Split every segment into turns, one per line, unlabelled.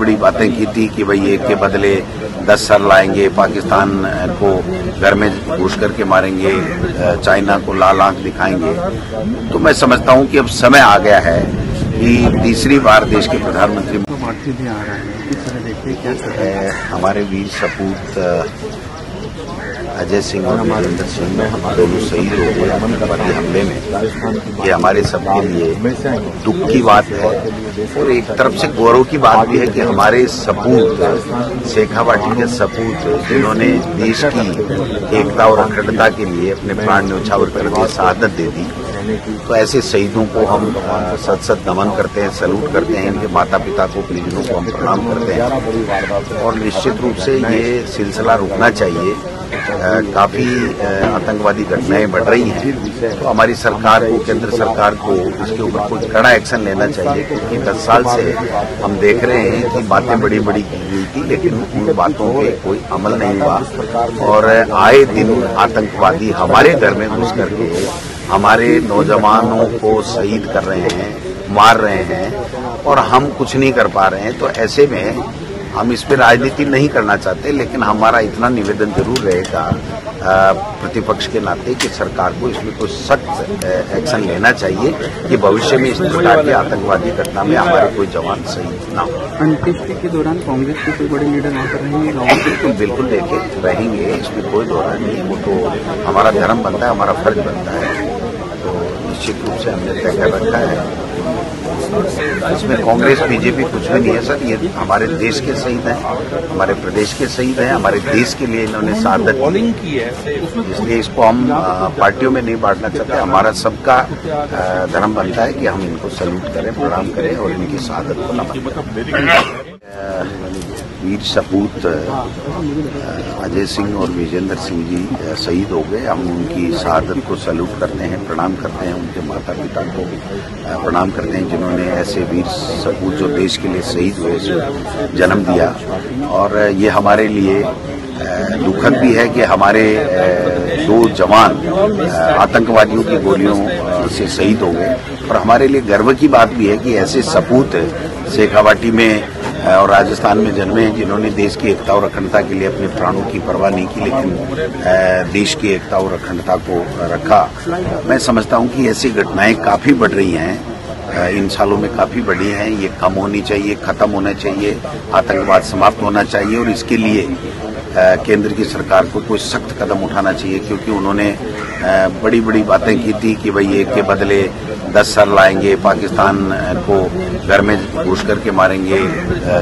बड़ी बातें की थी कि भाई एक के बदले 10 सर लाएंगे, पाकिस्तान को घर में घुस करके मारेंगे, चाइना को लाल आंख दिखाएंगे। तो मैं समझता हूं कि अब समय आ गया है कि तीसरी बार देश के प्रधानमंत्री
भी आ रहा है, किस तरह देखिए क्या
हमारे वीर सपूत अजय सिंह और वीरेंद्र सिंह में हम दोनों शहीद हो गए आतंकवादी हमले में। ये हमारे सबके लिए दुख की बात है और एक तरफ से गौरव की बात भी है कि हमारे सपूत, शेखावाटी के सपूत, जिन्होंने देश की एकता और अखंडता के लिए अपने प्राण न्यौछावर कर दिए, शहादत दे दी, तो ऐसे शहीदों को हम सत सत नमन करते हैं, सैल्यूट करते हैं। इनके माता पिता को, परिजनों को हम प्रणाम करते हैं और निश्चित रूप से ये सिलसिला रुकना चाहिए। काफी आतंकवादी घटनाएं बढ़ रही हैं, तो हमारी सरकार को, केंद्र सरकार को इसके ऊपर कोई कड़ा एक्शन लेना चाहिए, क्योंकि 10 साल से हम देख रहे हैं कि बातें बड़ी बड़ी की गई थी, लेकिन उन बातों पे कोई अमल नहीं हुआ और आए दिन आतंकवादी हमारे घर में घुस करके हमारे नौजवानों को शहीद कर रहे हैं, मार रहे हैं और हम कुछ नहीं कर पा रहे हैं। तो ऐसे में हम इस पर राजनीति नहीं करना चाहते, लेकिन हमारा इतना निवेदन जरूर रहेगा प्रतिपक्ष के नाते कि सरकार को इसमें कोई सख्त एक्शन लेना चाहिए कि भविष्य में इस प्रकार की आतंकवादी घटना में हमारे कोई जवान शहीद ना हो।
अंत्येष्टि के दौरान कांग्रेस के कोई बड़े लीडर वहाँ पर रहेंगे?
बिल्कुल देखे रहेंगे, इसमें कोई दौरा नहीं है। वो तो हमारा धर्म बनता है, हमारा फर्ज बनता है, तो निश्चित रूप से हमने तय कर रखा है। इसमें कांग्रेस बीजेपी कुछ भी नहीं है सर, ये हमारे देश के शहीद हैं, हमारे प्रदेश के शहीद हैं, हमारे देश के लिए इन्होंने शहादत की है, इसलिए इसको हम पार्टियों में नहीं बांटना चाहते। हमारा सबका धर्म बनता है कि हम इनको सैल्यूट करें, प्रणाम करें और इनकी शहादत को नमन करें। वीर सपूत अजय सिंह और विजेंद्र सिंह जी शहीद हो गए। हम उनकी शहादत को सैल्यूट करते हैं, प्रणाम करते हैं, उनके माता पिता को प्रणाम करते हैं जिन्होंने ऐसे वीर सपूत जो देश के लिए शहीद हुए जन्म दिया। और ये हमारे लिए दुखद भी है कि हमारे 2 जवान आतंकवादियों की गोलियों से शहीद हो गए और हमारे लिए गर्व की बात भी है कि ऐसे सपूत शेखावाटी में और राजस्थान में जन्मे हैं जिन्होंने देश की एकता और अखंडता के लिए अपने प्राणों की परवाह नहीं की, लेकिन देश की एकता और अखंडता को रखा। मैं समझता हूं कि ऐसी घटनाएं काफी बढ़ रही हैं, इन सालों में काफी बढ़ी हैं। ये कम होनी चाहिए, खत्म होना चाहिए, आतंकवाद समाप्त होना चाहिए और इसके लिए केंद्र की सरकार को कोई सख्त कदम उठाना चाहिए, क्योंकि उन्होंने बड़ी बड़ी बातें की थी कि भाई एक के बदले 10 सर लाएंगे, पाकिस्तान को घर में घुस करके मारेंगे,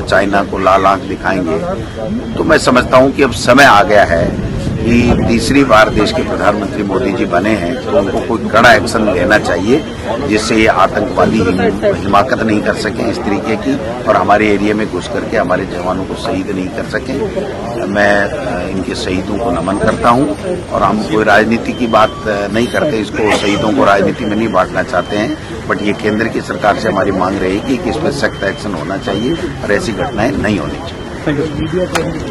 चाइना को लाल आंख दिखाएंगे। तो मैं समझता हूं कि अब समय आ गया है कि तीसरी बार देश के प्रधानमंत्री मोदी जी बने हैं, तो उनको कोई कड़ा एक्शन लेना चाहिए जिससे ये आतंकवादी हिमाकत नहीं कर सके इस तरीके की और हमारे एरिया में घुस करके हमारे जवानों को शहीद नहीं कर सके। मैं इनके शहीदों को नमन करता हूं और हम कोई राजनीति की बात नहीं करते, इसको शहीदों को राजनीति में नहीं बांटना चाहते हैं, बट ये केंद्र की सरकार से हमारी मांग रहेगी कि इस पर सख्त एक्शन होना चाहिए और ऐसी घटनाएं नहीं होनी चाहिए।